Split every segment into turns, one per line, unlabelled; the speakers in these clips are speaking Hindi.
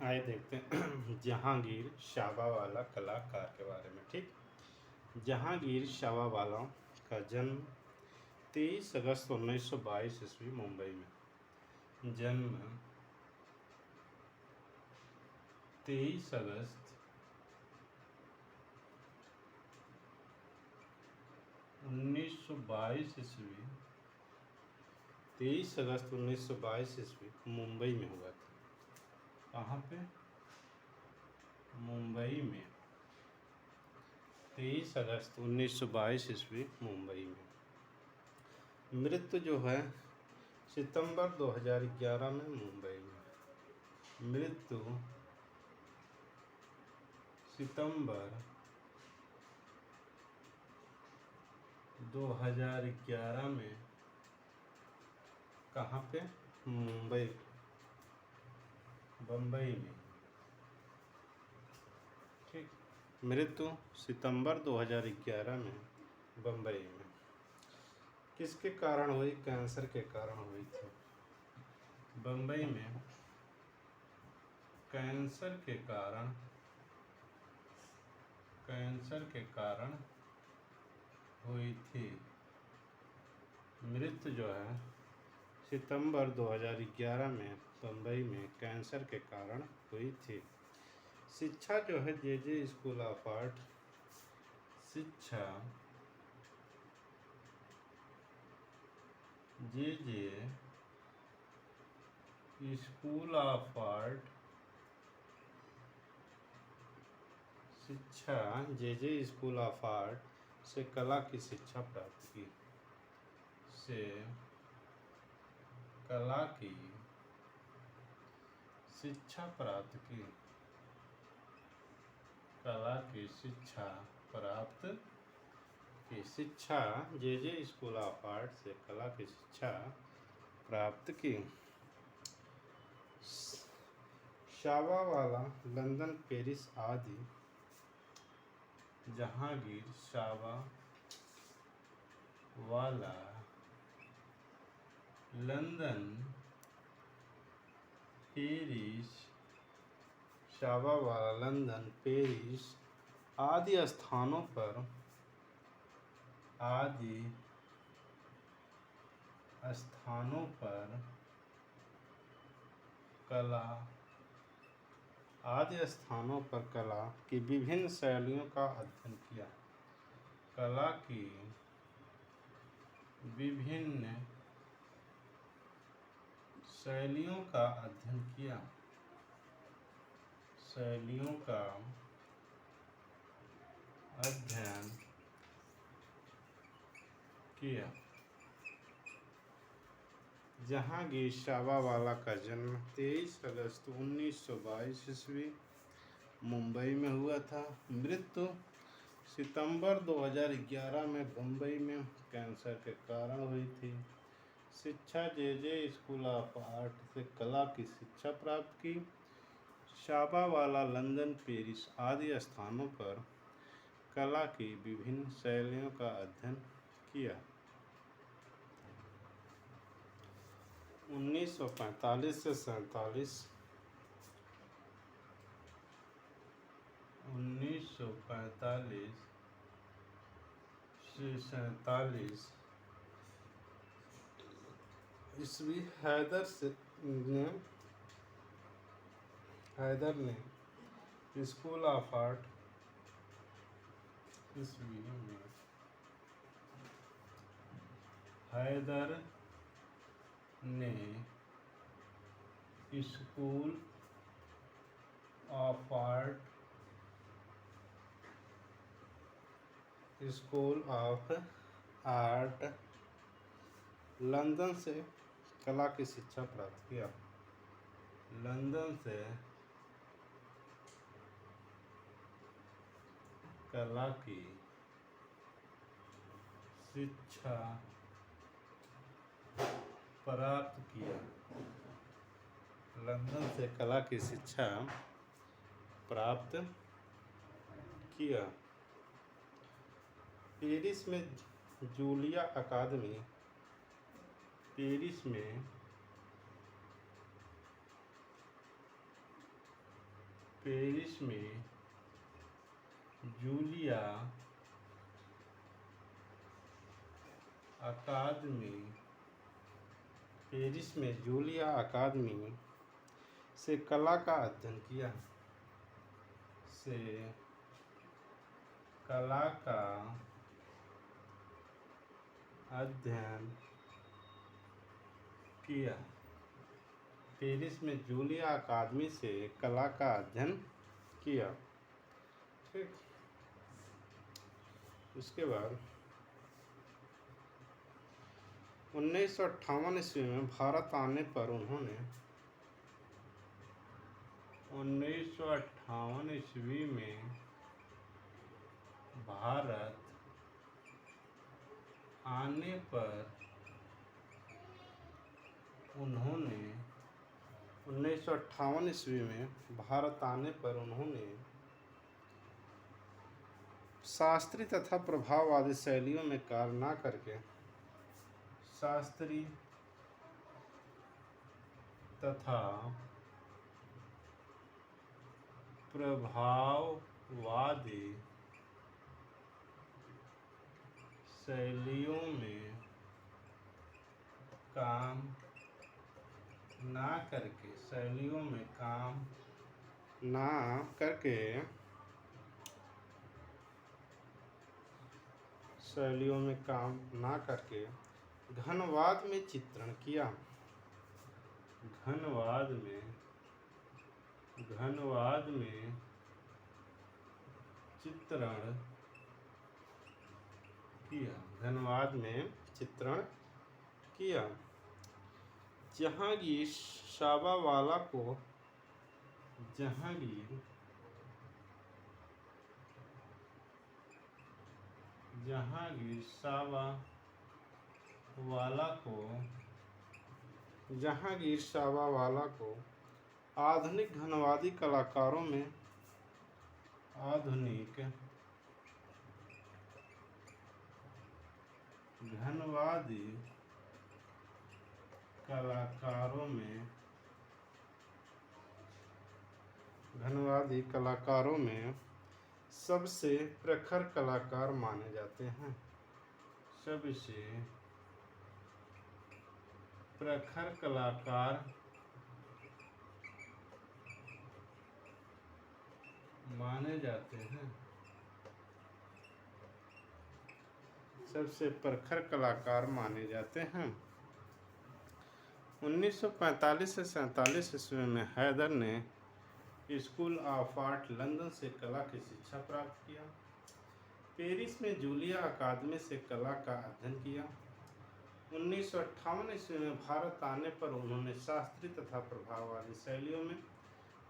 आइए देखते हैं जहांगीर शाबावाला कलाकार के बारे में। ठीक, जहांगीर शाबावाला का जन्म 23 अगस्त 1922 ईस्वी मुंबई में। जन्म 23 अगस्त 1922 ईस्वी 23 अगस्त 1922 ईस्वी मुंबई में हुआ था। कहाँ पे? मुंबई में। 23 अगस्त 1922 ईस्वी मुंबई में। मृत्यु जो है सितंबर 2011 में मुंबई में। मृत्यु सितंबर 2011 में। कहाँ पे? मुंबई, बम्बई में। ठीक, मृत्यु सितंबर 2011 में बम्बई में। किसके कारण हुई? कैंसर के कारण हुई थी। बम्बई में कैंसर के कारण हुई थी। मृत्यु जो है सितंबर 2011 में बम्बई में कैंसर के कारण हुई थी। शिक्षा जो है जे स्कूल ऑफ आर्ट, शिक्षा जे स्कूल ऑफ आर्ट, शिक्षा जे स्कूल ऑफ आर्ट से कला की शिक्षा प्राप्त की। से कला की शिक्षा प्राप्त की। कला की शिक्षा प्राप्त की। शिक्षा जे स्कूल ऑफ आर्ट से कला की शिक्षा प्राप्त की। शाबावाला लंदन, पेरिस आदि। Jehangir Sabavala London, Paris, Sabavala London, Paris आदि स्थानों पर कला की विभिन्न शैलियों का अध्ययन किया। कला की विभिन्न शैलियों का अध्ययन किया। शैलियों का अध्ययन किया। जहांगीर शाबावाला का जन्म 23 अगस्त 1922 ईस्वी मुंबई में हुआ था। मृत्यु सितंबर 2011 में बम्बई में कैंसर के कारण हुई थी। शिक्षा जे स्कूल ऑफ आर्ट से कला की शिक्षा प्राप्त की। शाबावाला लंदन, पेरिस आदि स्थानों पर कला की विभिन्न शैलियों का अध्ययन किया। 1945 से 47 1945 से 47 ईस्वी हैदर ने स्कूल ऑफ आर्ट ईस्वी में हैदर ने स्कूल ऑफ आर्ट लंदन से कला की शिक्षा प्राप्त किया। लंदन से कला की शिक्षा प्राप्त किया। लंदन से कला की शिक्षा प्राप्त किया। पेरिस में जूलिया अकादमी, पेरिस में पेरिस में जूलिया अकादमी से कला का अध्ययन किया। से कला का अध्ययन किया। पेरिस में जूलिया अकादमी से कला का अध्ययन किया। ठीक, उसके बाद 1958 ईस्वी में भारत आने पर उन्होंने 1958 ईस्वी में भारत आने पर उन्होंने 1958 ईस्वी में भारत आने पर उन्होंने शास्त्रीय तथा प्रभाववादी शैलियों में कार्य न करके शास्त्रीय तथा प्रभाववादी शैलियों में काम ना करके घनवाद में चित्रण किया। घनवाद में चित्रण किया। जहांगीर शाबावाला को आधुनिक घनवादी कलाकारों में सबसे प्रखर कलाकार माने जाते हैं। सबसे प्रखर कलाकार माने जाते हैं। 1945 से 47 ईस्वी में हैदर ने स्कूल ऑफ आर्ट लंदन से कला की शिक्षा प्राप्त किया। पेरिस में जूलिया अकादमी से कला का अध्ययन किया। 1958 ईस्वी में भारत आने पर उन्होंने शास्त्रीय तथा प्रभाववादी शैलियों में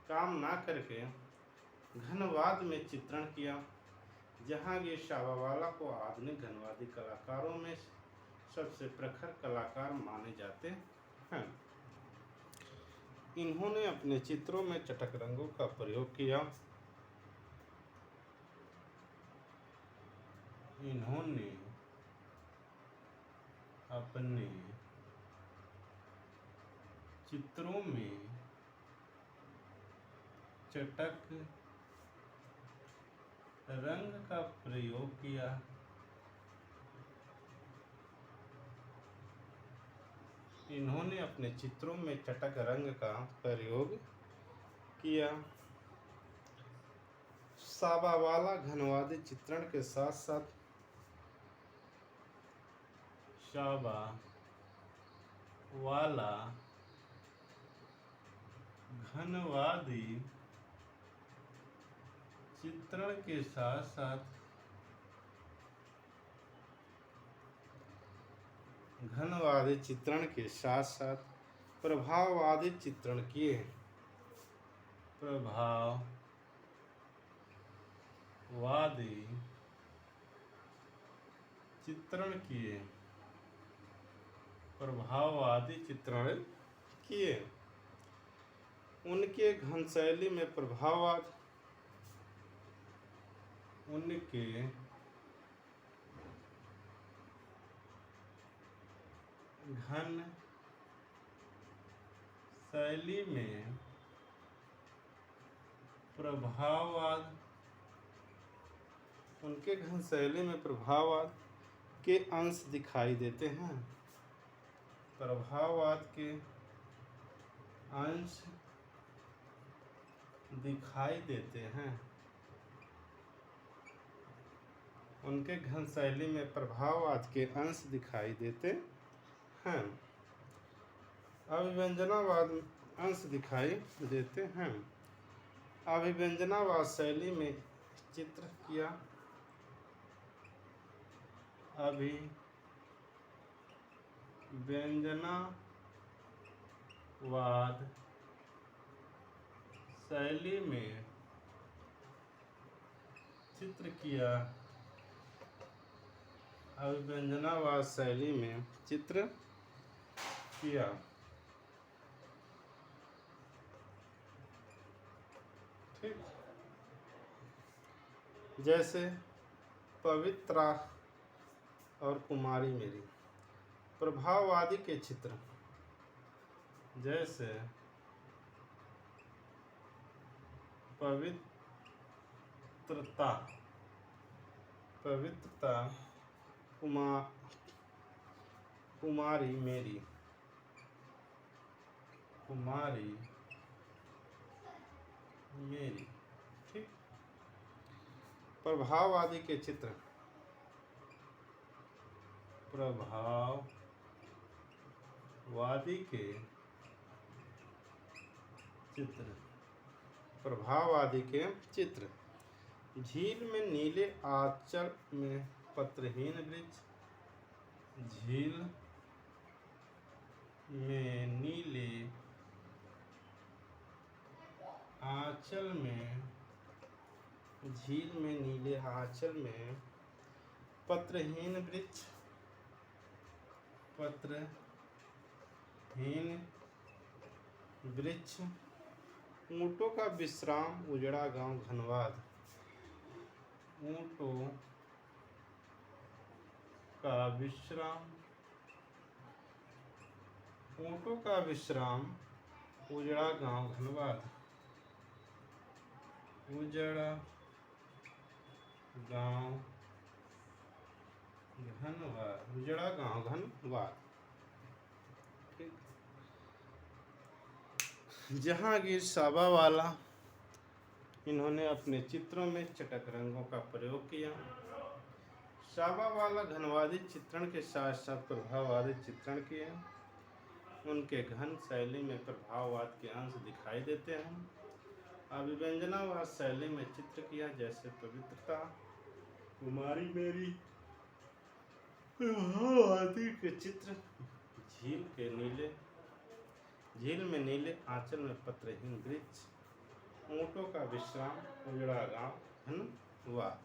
काम न करके घनवाद में चित्रण किया। जहांगीर शाबावाला को आधुनिक घनवादी कलाकारों में सबसे प्रखर कलाकार माने जाते हैं। इन्होंने अपने चित्रों में चटक रंगों का प्रयोग किया। इन्होंने अपने चित्रों में चटक रंग का प्रयोग किया। इन्होंने अपने चित्रों में चटक रंग का प्रयोग किया। शाबावाला घनवादी चित्रण के साथ साथ घनवादी चित्रण के साथ साथ प्रभाववादी चित्रण किए। प्रभाववादी चित्रण किए। उनके घन शैली में प्रभाववाद, उनके घन शैली में प्रभाववाद, उनके घन शैली में प्रभाववाद के अंश दिखाई देते हैं। प्रभाववाद के अंश दिखाई देते हैं। उनके घन शैली में प्रभाववाद के अंश दिखाई देते हैं। अभिव्यंजनावाद अंश दिखाई देते हैं। अभिव्यंजनावाद शैली में चित्र किया। अभिव्यंजनावाद शैली में चित्र किया। अभिव्यंजनावाद शैली में चित्र किया। ठीक, जैसे पवित्रा और कुमारी मेरी। प्रभाववादी के चित्र जैसे पवित्रता कुमारी मेरी। ठीक, प्रभाववादी के चित्र। प्रभाववादी के चित्र। झील में नीले आंचल में पत्रहीन वृक्ष। झील में नीले आंचल में पत्रहीन वृक्ष। ऊँटों का विश्राम उजड़ा गांव धनबाद। ऊँटों का विश्राम उजड़ा गांव धनबाद। उजड़ा गांव धनबाद। जहांगीर साबावाला, इन्होंने अपने चित्रों में चटक रंगों का प्रयोग किया। साबावाला घनवादी चित्रण के साथ साथ प्रभाववादी चित्रण किए। उनके घन शैली में प्रभाववाद के अंश दिखाई देते हैं। अभिव्यंजनावाद शैली में चित्र किया, जैसे पवित्रता, कुमारी मेरी। प्रभाववादी के चित्र झील में नीले आंचल में पत्रहीन वृक्ष। ऊँटों का विश्राम उजड़ा गांव धनबाद।